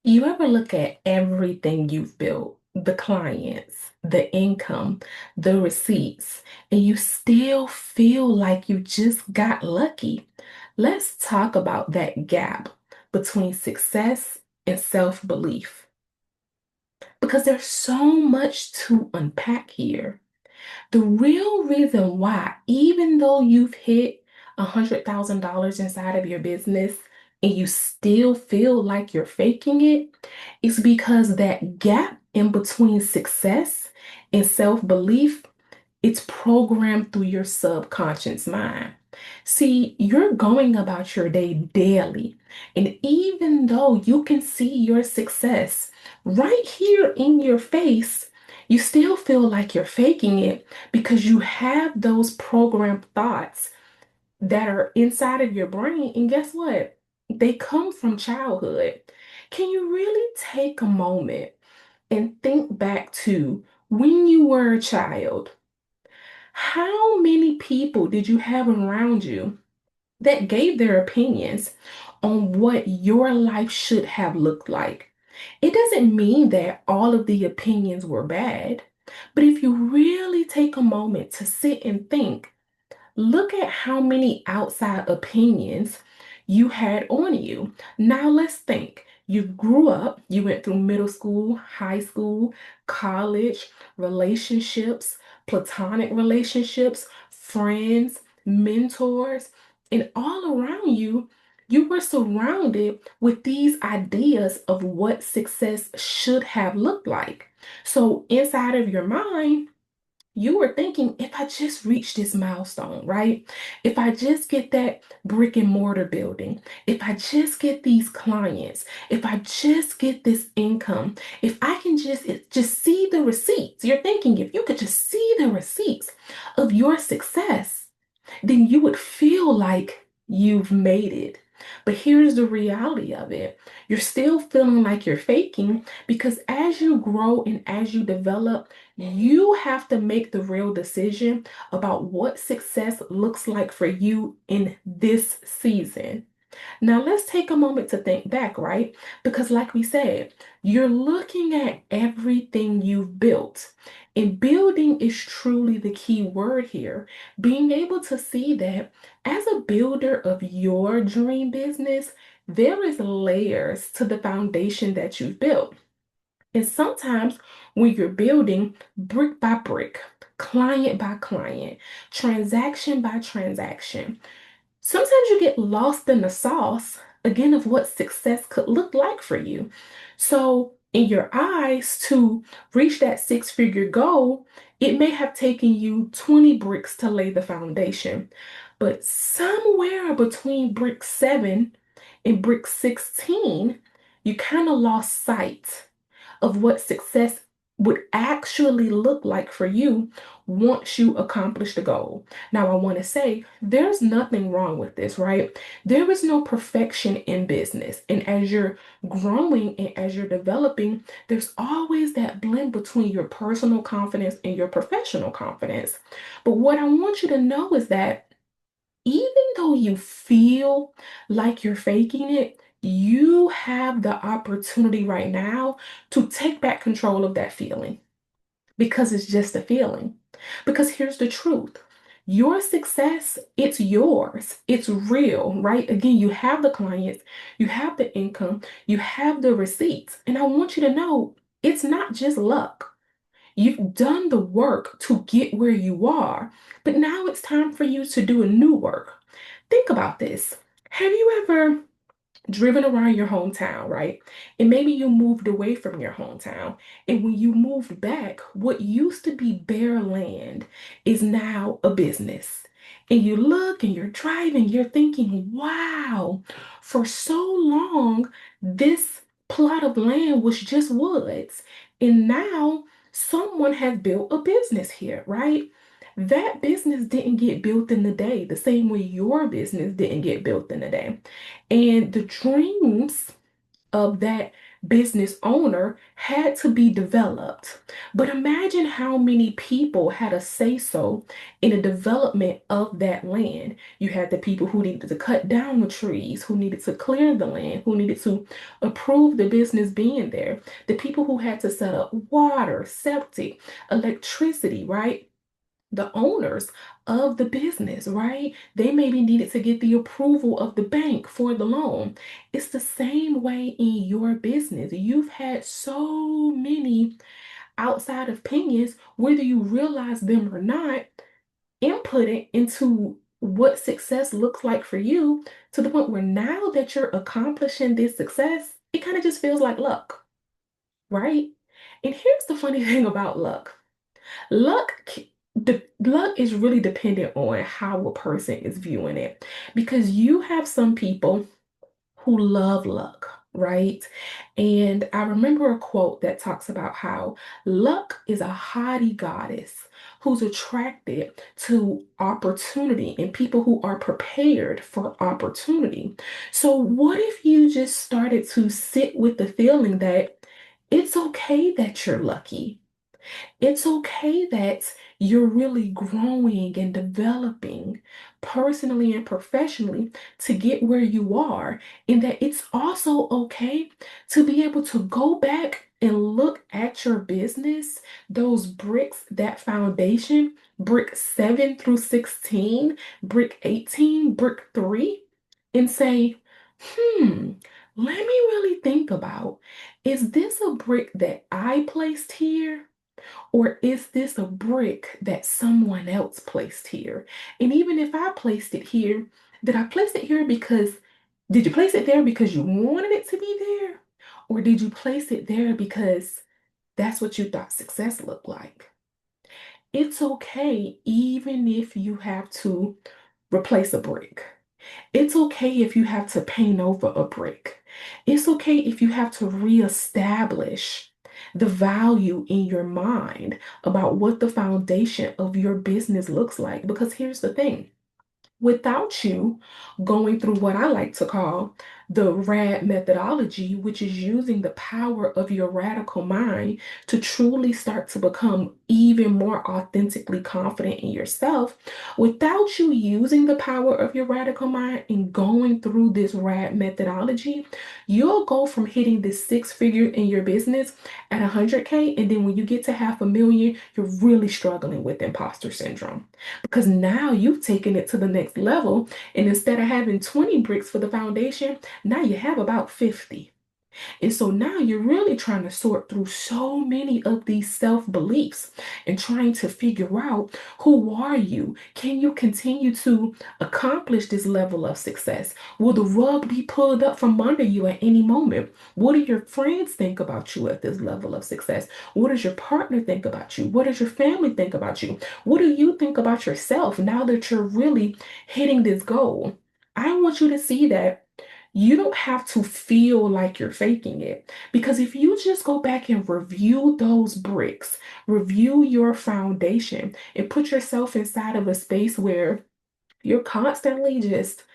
You ever look at everything you've built, the clients, the income, the receipts, and you still feel like you just got lucky? Let's talk about that gap between success and self-belief because there's so much to unpack here. The real reason why, even though you've hit $100,000 inside of your business and you still feel like you're faking it, is because that gap in between success and self-belief, it's programmed through your subconscious mind. See, you're going about your day daily, and even though you can see your success right here in your face, you still feel like you're faking it because you have those programmed thoughts that are inside of your brain. And guess what? They come from childhood. Can you really take a moment and think back to when you were a child? How many people did you have around you that gave their opinions on what your life should have looked like? It doesn't mean that all of the opinions were bad, but if you really take a moment to sit and think, look at how many outside opinions you had on you. Now let's think. You grew up, you went through middle school, high school, college, relationships, platonic relationships, friends, mentors, and all around you, you were surrounded with these ideas of what success should have looked like. So inside of your mind, you were thinking, if I just reach this milestone, right? If I just get that brick and mortar building, if I just get these clients, if I just get this income, if I can just see the receipts. You're thinking if you could just see the receipts of your success, then you would feel like you've made it. But here's the reality of it. You're still feeling like you're faking because as you grow and as you develop, you have to make the real decision about what success looks like for you in this season. Now, let's take a moment to think back, right? Because, like we said, you're looking at everything you've built, and building is truly the key word here. Being able to see that as a builder of your dream business, there is layers to the foundation that you've built. And sometimes when you're building brick by brick, client by client, transaction by transaction, sometimes you get lost in the sauce again of what success could look like for you. So, in your eyes, to reach that six-figure goal, it may have taken you 20 bricks to lay the foundation. But somewhere between brick 7 and brick 16, you kind of lost sight of what success would actually look like for you once you accomplish the goal. Now, I want to say there's nothing wrong with this, right? There is no perfection in business. And as you're growing and as you're developing, there's always that blend between your personal confidence and your professional confidence. But what I want you to know is that even though you feel like you're faking it, you have the opportunity right now to take back control of that feeling because it's just a feeling. Because here's the truth. Your success, it's yours. It's real, right? Again, you have the clients, you have the income, you have the receipts. And I want you to know it's not just luck. You've done the work to get where you are, but now it's time for you to do a new work. Think about this. Have you ever driven around your hometown, right? And maybe you moved away from your hometown. And when you moved back, what used to be bare land is now a business. And you look and you're driving, you're thinking, wow, for so long, this plot of land was just woods. And now someone has built a business here, right? That business didn't get built in the day, the same way your business didn't get built in a day. And the dreams of that business owner had to be developed. But imagine how many people had a say so in the development of that land. You had the people who needed to cut down the trees, who needed to clear the land, who needed to approve the business being there, the people who had to set up water, septic, electricity, right? The owners of the business, right? They maybe needed to get the approval of the bank for the loan. It's the same way in your business. You've had so many outside opinions, whether you realize them or not, inputted into what success looks like for you to the point where now that you're accomplishing this success, it kind of just feels like luck, right? And here's the funny thing about luck. The luck is really dependent on how a person is viewing it because you have some people who love luck, right? And I remember a quote that talks about how luck is a haughty goddess who's attracted to opportunity and people who are prepared for opportunity. So, what if you just started to sit with the feeling that it's okay that you're lucky? It's okay that you're really growing and developing personally and professionally to get where you are, and that it's also okay to be able to go back and look at your business, those bricks, that foundation, brick 7 through 16, brick 18, brick 3, and say, let me really think about, is this a brick that I placed here? Or is this a brick that someone else placed here? And even if I placed it here, did I place it here because, did you place it there because you wanted it to be there? Or did you place it there because that's what you thought success looked like? It's okay even if you have to replace a brick. It's okay if you have to paint over a brick. It's okay if you have to reestablish the value in your mind about what the foundation of your business looks like. Because here's the thing, without you going through what I like to call the RAD methodology, which is using the power of your radical mind to truly start to become even more authentically confident in yourself. Without you using the power of your radical mind and going through this RAD methodology, you'll go from hitting this six figure in your business at 100K, and then when you get to 500,000, you're really struggling with imposter syndrome because now you've taken it to the next level. And instead of having 20 bricks for the foundation, now you have about 50. And so now you're really trying to sort through so many of these self beliefs and trying to figure out, who are you? Can you continue to accomplish this level of success? Will the rug be pulled up from under you at any moment? What do your friends think about you at this level of success? What does your partner think about you? What does your family think about you? What do you think about yourself now that you're really hitting this goal? I want you to see that you don't have to feel like you're faking it. Because if you just go back and review those bricks, review your foundation, and put yourself inside of a space where you're constantly just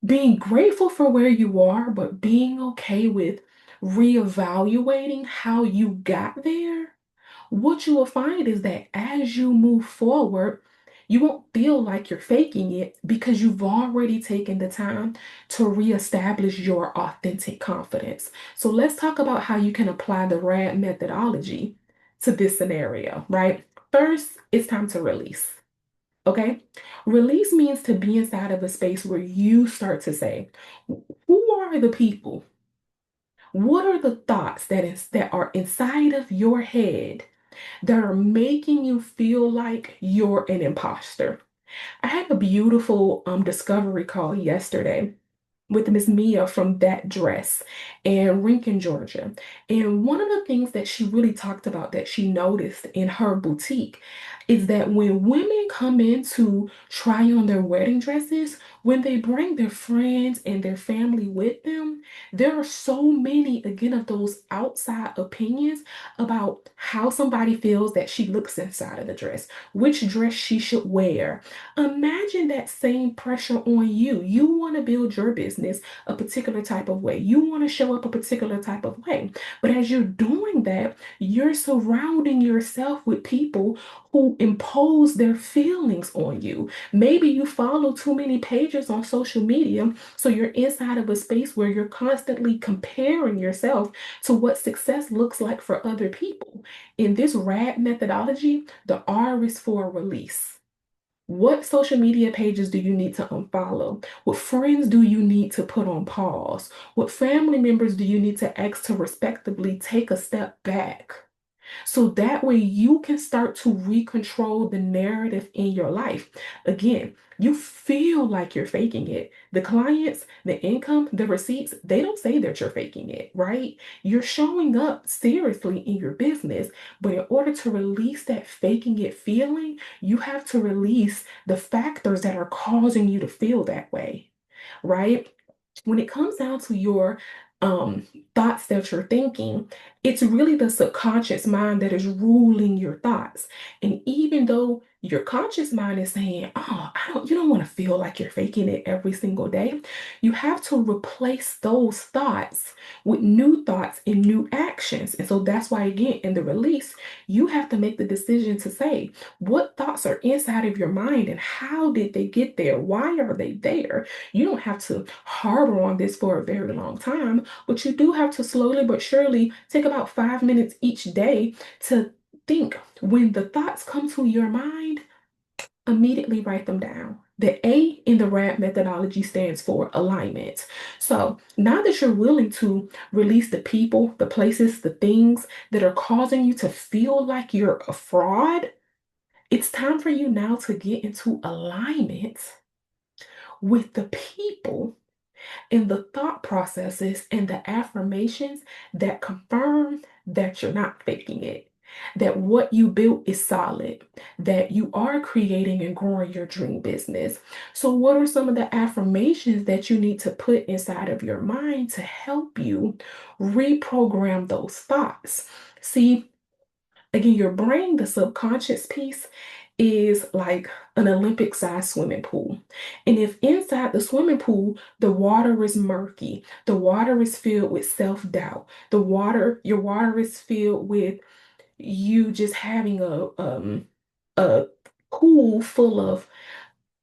being grateful for where you are, but being okay with reevaluating how you got there, what you will find is that as you move forward, you won't feel like you're faking it because you've already taken the time to reestablish your authentic confidence. So let's talk about how you can apply the RAD methodology to this scenario, right? First, it's time to release. Okay? Release means to be inside of a space where you start to say, who are the people? What are the thoughts that are inside of your head that are making you feel like you're an imposter? I had a beautiful discovery call yesterday with Miss Mia from That Dress in Rincon, Georgia. And one of the things that she really talked about that she noticed in her boutique is that when women come in to try on their wedding dresses, when they bring their friends and their family with them, there are so many, again, of those outside opinions about how somebody feels that she looks inside of the dress, which dress she should wear. Imagine that same pressure on you. You want to build your business a particular type of way, you want to show up a particular type of way. But as you're doing that, you're surrounding yourself with people who impose their feelings on you. Maybe you follow too many pages on social media, so you're inside of a space where you're constantly comparing yourself to what success looks like for other people. In this RAD methodology, the R is for release. What social media pages do you need to unfollow? What friends do you need to put on pause? What family members do you need to ask to respectably take a step back? So that way you can start to recontrol the narrative in your life. Again, you feel like you're faking it. The clients, the income, the receipts, they don't say that you're faking it, right? You're showing up seriously in your business, but in order to release that faking it feeling, you have to release the factors that are causing you to feel that way, right? When it comes down to your um, thoughts that you're thinking, it's really the subconscious mind that is ruling your thoughts. And even though your conscious mind is saying, "Oh, you don't want to feel like you're faking it every single day," you have to replace those thoughts with new thoughts and new actions. And so that's why, again, in the release, you have to make the decision to say, what thoughts are inside of your mind and how did they get there? Why are they there? You don't have to harbor on this for a very long time, but you do have to slowly but surely take about 5 minutes each day to think. When the thoughts come to your mind, immediately write them down. The A in the RAD methodology stands for alignment. So now that you're willing to release the people, the places, the things that are causing you to feel like you're a fraud, it's time for you now to get into alignment with the people and the thought processes and the affirmations that confirm that you're not faking it, that what you built is solid, that you are creating and growing your dream business. So, what are some of the affirmations that you need to put inside of your mind to help you reprogram those thoughts? See, again, your brain, the subconscious piece, is like an Olympic sized swimming pool. And if inside the swimming pool, the water is murky, the water is filled with self doubt, your water is filled with you just having a pool full of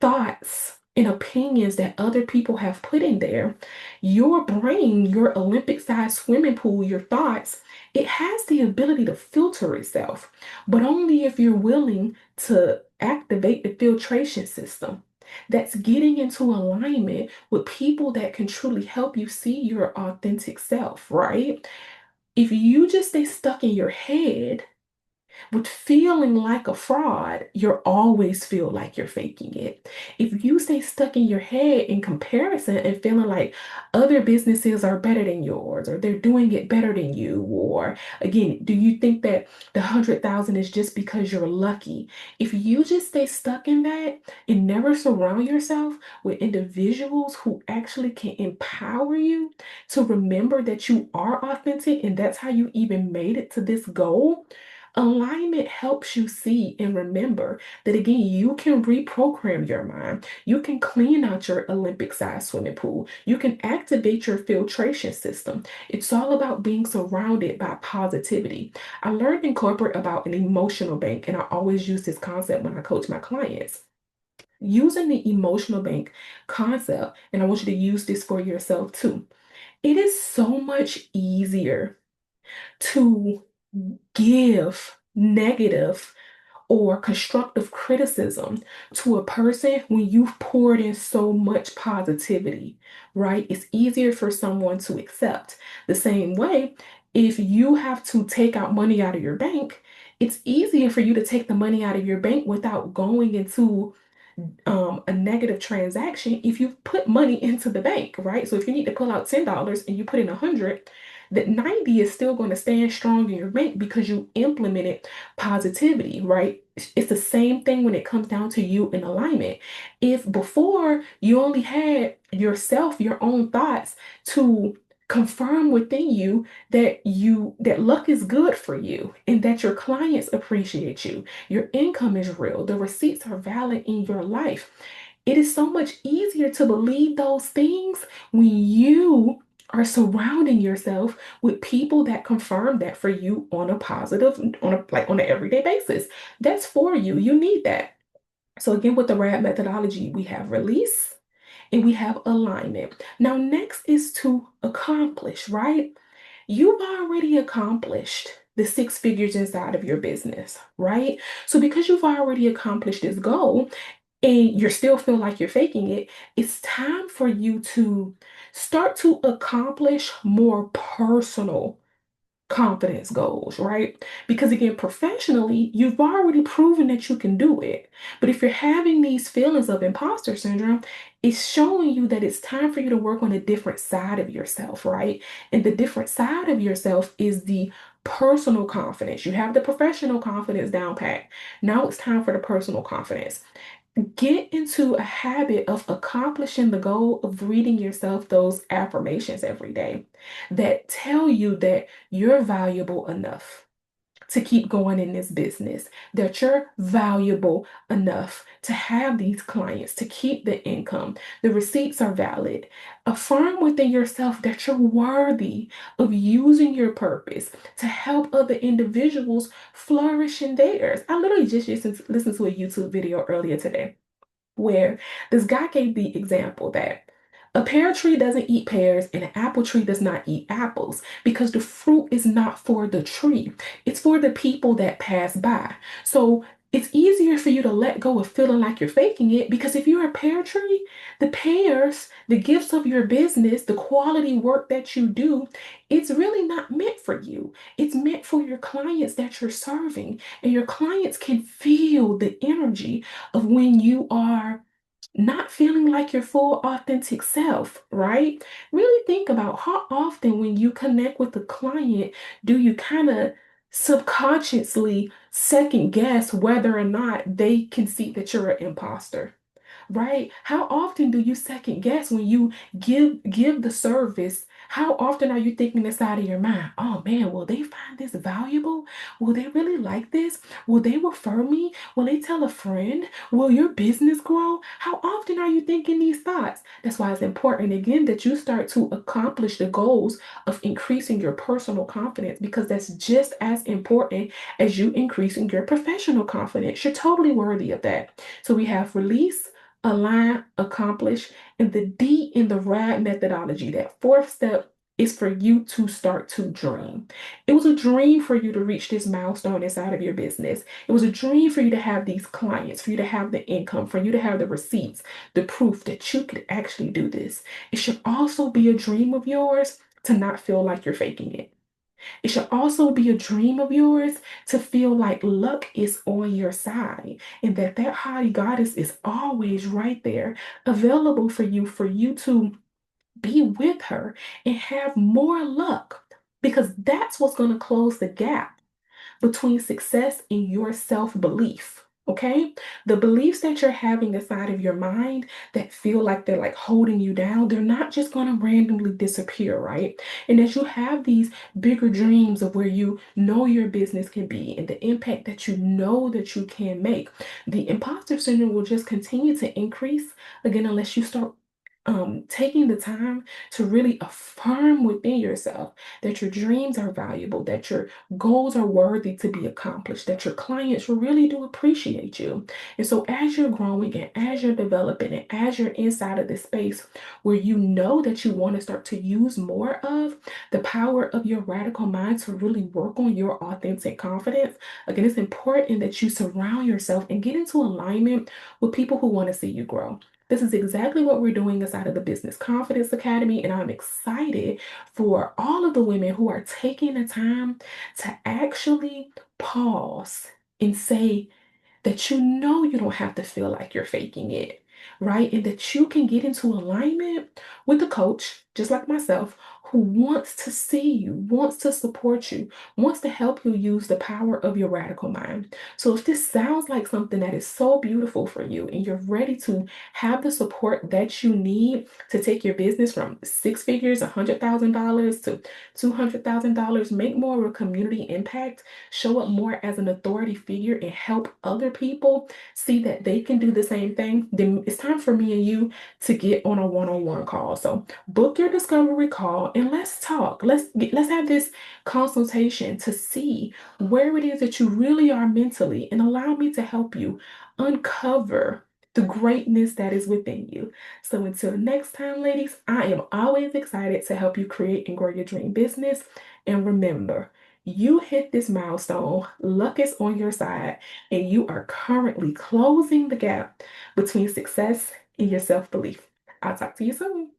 thoughts and opinions that other people have put in there, your brain, your Olympic sized swimming pool, your thoughts, it has the ability to filter itself, but only if you're willing to activate the filtration system. That's getting into alignment with people that can truly help you see your authentic self, right? If you just stay stuck in your head, with feeling like a fraud, you'll always feel like you're faking it. If you stay stuck in your head in comparison and feeling like other businesses are better than yours, or they're doing it better than you, or again, do you think that the 100,000 is just because you're lucky? If you just stay stuck in that and never surround yourself with individuals who actually can empower you to remember that you are authentic and that's how you even made it to this goal. Alignment helps you see and remember that again, you can reprogram your mind. You can clean out your Olympic sized swimming pool. You can activate your filtration system. It's all about being surrounded by positivity. I learned in corporate about an emotional bank, and I always use this concept when I coach my clients. Using the emotional bank concept, and I want you to use this for yourself too. It is so much easier to give negative or constructive criticism to a person when you've poured in so much positivity, right? It's easier for someone to accept. The same way, if you have to take out money out of your bank, it's easier for you to take the money out of your bank without going into a negative transaction if you put money into the bank, right? So if you need to pull out $10 and you put in 100, that 90 is still going to stand strong in your bank because you implemented positivity, right? It's the same thing when it comes down to you in alignment. If before you only had yourself, your own thoughts to confirm within you that luck is good for you and that your clients appreciate you, your income is real, the receipts are valid in your life. It is so much easier to believe those things when you are surrounding yourself with people that confirm that for you on a positive, on an everyday basis. That's for you. You need that. So again, with the RAD methodology, we have release and we have alignment. Now, next is to accomplish, right? You've already accomplished the six figures inside of your business, right? So because you've already accomplished this goal and you still feel like you're faking it, it's time for you to start to accomplish more personal confidence goals, right? Because again, professionally, you've already proven that you can do it. But if you're having these feelings of imposter syndrome, it's showing you that it's time for you to work on a different side of yourself, right? And the different side of yourself is the personal confidence. You have the professional confidence down pat. Now it's time for the personal confidence. Get into a habit of accomplishing the goal of reading yourself those affirmations every day that tell you that you're valuable enough to keep going in this business, that you're valuable enough to have these clients, to keep the income. The receipts are valid. Affirm within yourself that you're worthy of using your purpose to help other individuals flourish in theirs. I literally just listened to a YouTube video earlier today where this guy gave the example that a pear tree doesn't eat pears and an apple tree does not eat apples because the fruit is not for the tree. It's for the people that pass by. So it's easier for you to let go of feeling like you're faking it because if you're a pear tree, the pears, the gifts of your business, the quality work that you do, it's really not meant for you. It's meant for your clients that you're serving. And your clients can feel the energy of when you are not feeling like your full authentic self, right? Really think about how often when you connect with a client, do you kind of subconsciously second guess whether or not they can see that you're an imposter? Right? How often do you second guess when you give the service? How often are you thinking inside of your mind, oh man, will they find this valuable? Will they really like this? Will they refer me? Will they tell a friend? Will your business grow? How often are you thinking these thoughts? That's why it's important again that you start to accomplish the goals of increasing your personal confidence because that's just as important as you increasing your professional confidence. You're totally worthy of that. So we have release, align, accomplish, and the D in the RAD methodology, that fourth step is for you to start to dream. It was a dream for you to reach this milestone inside of your business. It was a dream for you to have these clients, for you to have the income, for you to have the receipts, the proof that you could actually do this. It should also be a dream of yours to not feel like you're faking it. It should also be a dream of yours to feel like luck is on your side and that high goddess is always right there available for you to be with her and have more luck because that's what's going to close the gap between success and your self belief. Okay, the beliefs that you're having inside of your mind that feel like they're like holding you down, they're not just going to randomly disappear, right? And as you have these bigger dreams of where you know your business can be and the impact that you know that you can make, the imposter syndrome will just continue to increase again unless you start taking the time to really affirm within yourself that your dreams are valuable, that your goals are worthy to be accomplished, that your clients really do appreciate you. And so, as you're growing and as you're developing and as you're inside of this space where you know that you want to start to use more of the power of your radical mind to really work on your authentic confidence, again, it's important that you surround yourself and get into alignment with people who want to see you grow. This is exactly what we're doing inside of the Business Confidence Academy, and I'm excited for all of the women who are taking the time to actually pause and say, that you don't have to feel like you're faking it, right? And that you can get into alignment with a coach, just like myself, who wants to see you, wants to support you, wants to help you use the power of your radical mind. So if this sounds like something that is so beautiful for you and you're ready to have the support that you need to take your business from six figures, $100,000 to $200,000, make more of a community impact, show up more as an authority figure, and help other people see that they can do the same thing, then it's time for me and you to get on a one-on-one call. So book your discovery call and let's talk. Let's have this consultation to see where it is that you really are mentally and allow me to help you uncover the greatness that is within you. So until next time, ladies, I am always excited to help you create and grow your dream business. And remember, you hit this milestone, luck is on your side, and you are currently closing the gap between success and your self-belief. I'll talk to you soon.